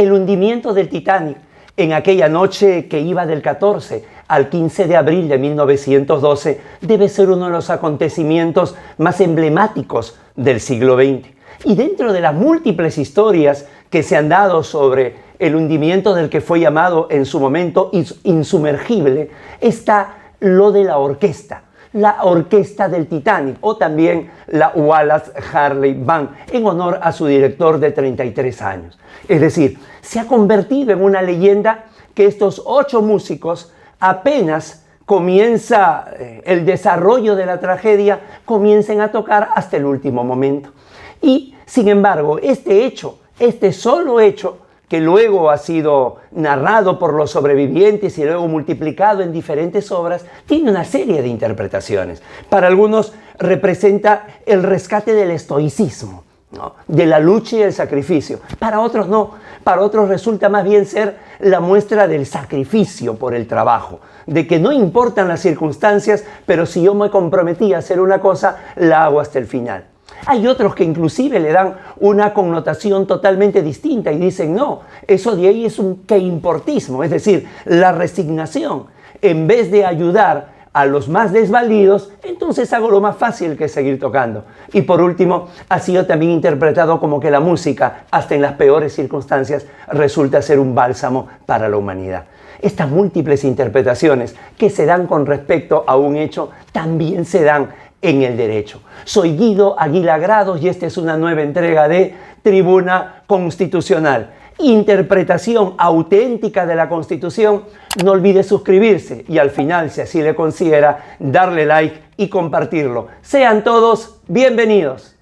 El hundimiento del Titanic en aquella noche que iba del 14 al 15 de abril de 1912 debe ser uno de los acontecimientos más emblemáticos del siglo XX. Y dentro de las múltiples historias que se han dado sobre el hundimiento del que fue llamado en su momento insumergible, está lo de la orquesta del Titanic, o también la Wallace Harley Band, en honor a su director de 33 años. Es decir, se ha convertido en una leyenda que estos 8 músicos, apenas comienza el desarrollo de la tragedia, comiencen a tocar hasta el último momento. Y, sin embargo, este solo hecho, que luego ha sido narrado por los sobrevivientes y luego multiplicado en diferentes obras, tiene una serie de interpretaciones. Para algunos representa el rescate del estoicismo, ¿no?, de la lucha y el sacrificio. Para otros no. Para otros resulta más bien ser la muestra del sacrificio por el trabajo, de que no importan las circunstancias, pero si yo me comprometí a hacer una cosa, la hago hasta el final. Hay otros que inclusive le dan una connotación totalmente distinta y dicen, no, eso de ahí es un queimportismo, es decir, la resignación. En vez de ayudar a los más desvalidos, entonces hago lo más fácil, que es seguir tocando. Y por último, ha sido también interpretado como que la música, hasta en las peores circunstancias, resulta ser un bálsamo para la humanidad. Estas múltiples interpretaciones que se dan con respecto a un hecho, también se dan en el derecho. Soy Guido Aguila Grados y esta es una nueva entrega de Tribuna Constitucional. Interpretación auténtica de la Constitución. No olvide suscribirse y al final, si así le considera, darle like y compartirlo. Sean todos bienvenidos.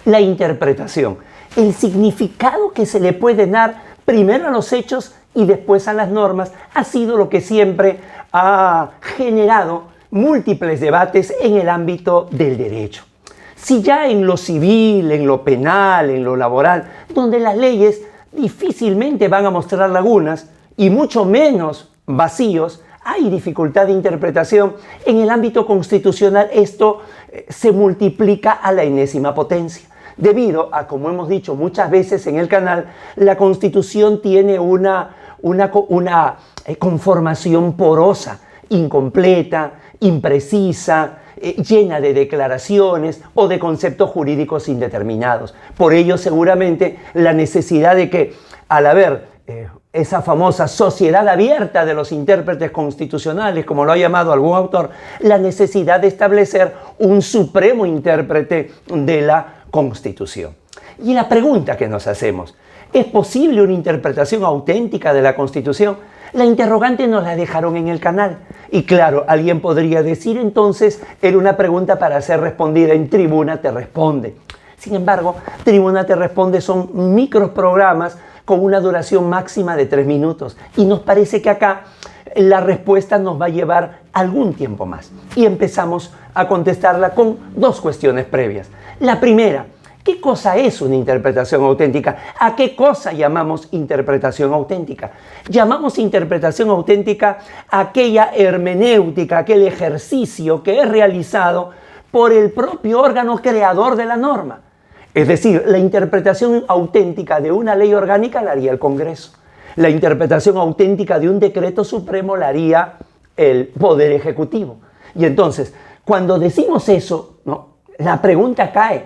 La interpretación, el significado que se le puede dar primero a los hechos y después a las normas, ha sido lo que siempre ha generado múltiples debates en el ámbito del derecho. Si ya en lo civil, en lo penal, en lo laboral, donde las leyes difícilmente van a mostrar lagunas y mucho menos vacíos, hay dificultad de interpretación, en el ámbito constitucional esto se multiplica a la enésima potencia. Debido a, como hemos dicho muchas veces en el canal, la Constitución tiene una conformación porosa, incompleta, imprecisa, llena de declaraciones o de conceptos jurídicos indeterminados. Por ello, seguramente, la necesidad de que, al haber esa famosa sociedad abierta de los intérpretes constitucionales, como lo ha llamado algún autor, la necesidad de establecer un supremo intérprete de la Constitución. Y la pregunta que nos hacemos, ¿es posible una interpretación auténtica de la Constitución? La interrogante nos la dejaron en el canal. Y claro, alguien podría decir entonces, era una pregunta para ser respondida en Tribuna Te Responde. Sin embargo, Tribuna Te Responde son microprogramas con una duración máxima de 3 minutos. Y nos parece que acá la respuesta nos va a llevar algún tiempo más. Y empezamos a contestarla con 2 cuestiones previas. La primera, ¿qué cosa es una interpretación auténtica? ¿A qué cosa llamamos interpretación auténtica? Llamamos interpretación auténtica aquella hermenéutica, aquel ejercicio que es realizado por el propio órgano creador de la norma. Es decir, la interpretación auténtica de una ley orgánica la haría el Congreso. La interpretación auténtica de un decreto supremo la haría el Poder Ejecutivo. Y entonces, cuando decimos eso, ¿no?, la pregunta cae,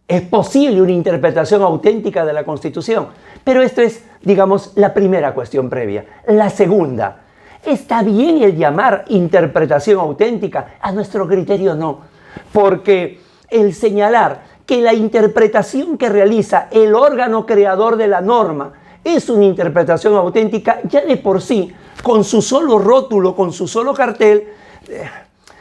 ¿es posible una interpretación auténtica de la Constitución? Pero esto es, digamos, la primera cuestión previa. La segunda, ¿está bien el llamar interpretación auténtica? A nuestro criterio no, porque el señalar que la interpretación que realiza el órgano creador de la norma es una interpretación auténtica, ya de por sí, con su solo rótulo, con su solo cartel,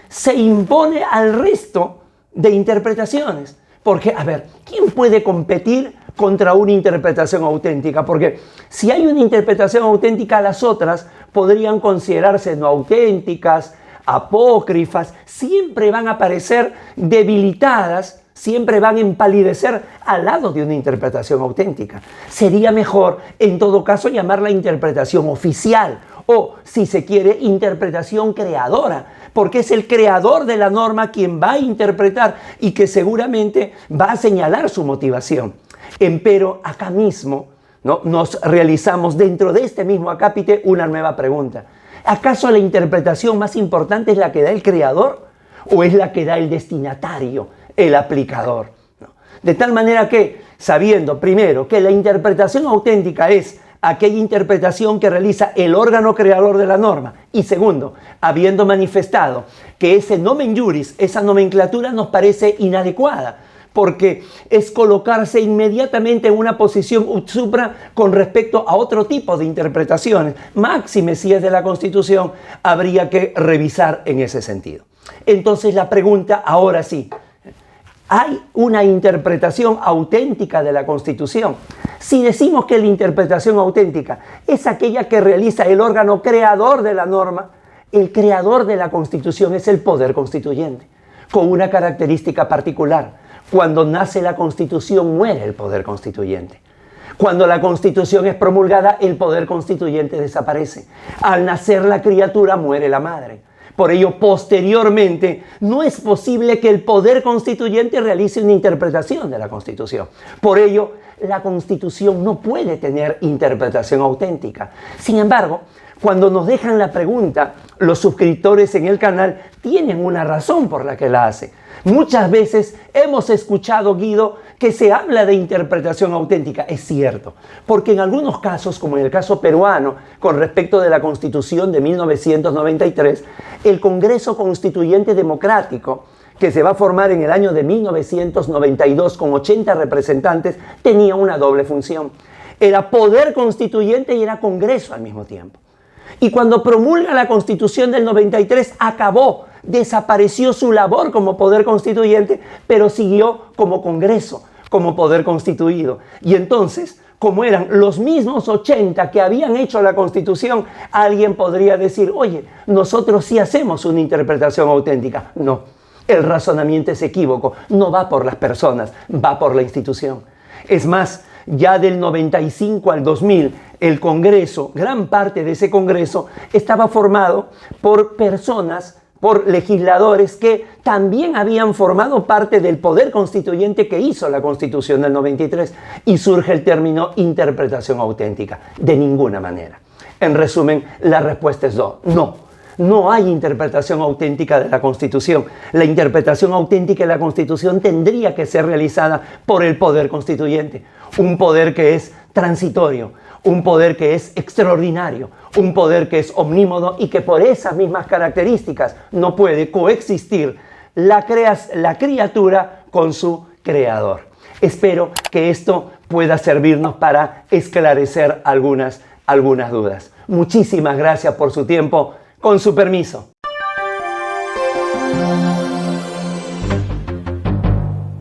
se impone al resto de interpretaciones. Porque, a ver, ¿quién puede competir contra una interpretación auténtica? Porque si hay una interpretación auténtica, las otras podrían considerarse no auténticas, apócrifas, siempre van a parecer debilitadas siempre van a empalidecer al lado de una interpretación auténtica. Sería mejor, en todo caso, llamarla interpretación oficial o, si se quiere, interpretación creadora, porque es el creador de la norma quien va a interpretar y que seguramente va a señalar su motivación. Empero, acá mismo, ¿no?, nos realizamos dentro de este mismo acápite una nueva pregunta. ¿Acaso la interpretación más importante es la que da el creador o es la que da el destinatario, el aplicador? ¿No? De tal manera que, sabiendo primero que la interpretación auténtica es aquella interpretación que realiza el órgano creador de la norma, y segundo, habiendo manifestado que ese nomen juris, esa nomenclatura nos parece inadecuada, porque es colocarse inmediatamente en una posición ut supra con respecto a otro tipo de interpretaciones. Máxime si es de la Constitución, habría que revisar en ese sentido. Entonces la pregunta, ahora sí, ¿hay una interpretación auténtica de la Constitución? Si decimos que la interpretación auténtica es aquella que realiza el órgano creador de la norma, el creador de la Constitución es el poder constituyente, con una característica particular. Cuando nace la Constitución, muere el poder constituyente. Cuando la Constitución es promulgada, el poder constituyente desaparece. Al nacer la criatura, muere la madre. Por ello, posteriormente, no es posible que el poder constituyente realice una interpretación de la Constitución. Por ello, la Constitución no puede tener interpretación auténtica. Sin embargo, cuando nos dejan la pregunta, los suscriptores en el canal tienen una razón por la que la hacen. Muchas veces hemos escuchado, Guido, que se habla de interpretación auténtica. Es cierto, porque en algunos casos, como en el caso peruano, con respecto de la Constitución de 1993, el Congreso Constituyente Democrático, que se va a formar en el año de 1992 con 80 representantes, tenía una doble función. Era poder constituyente y era Congreso al mismo tiempo. Y cuando promulga la Constitución del 93, desapareció su labor como poder constituyente, pero siguió como Congreso, como poder constituido. Y entonces, como eran los mismos 80 que habían hecho la Constitución, alguien podría decir, oye, nosotros sí hacemos una interpretación auténtica. No, el razonamiento es equívoco, no va por las personas, va por la institución. Es más, ya del 95 al 2000, el Congreso, gran parte de ese Congreso, estaba formado por personas, por legisladores que también habían formado parte del poder constituyente que hizo la Constitución del 93, y surge el término interpretación auténtica. De ninguna manera. En resumen, la respuesta es no. No hay interpretación auténtica de la Constitución. La interpretación auténtica de la Constitución tendría que ser realizada por el poder constituyente. Un poder que es transitorio, un poder que es extraordinario, un poder que es omnímodo y que por esas mismas características no puede coexistir la criatura con su creador. Espero que esto pueda servirnos para esclarecer algunas dudas. Muchísimas gracias por su tiempo. Con su permiso.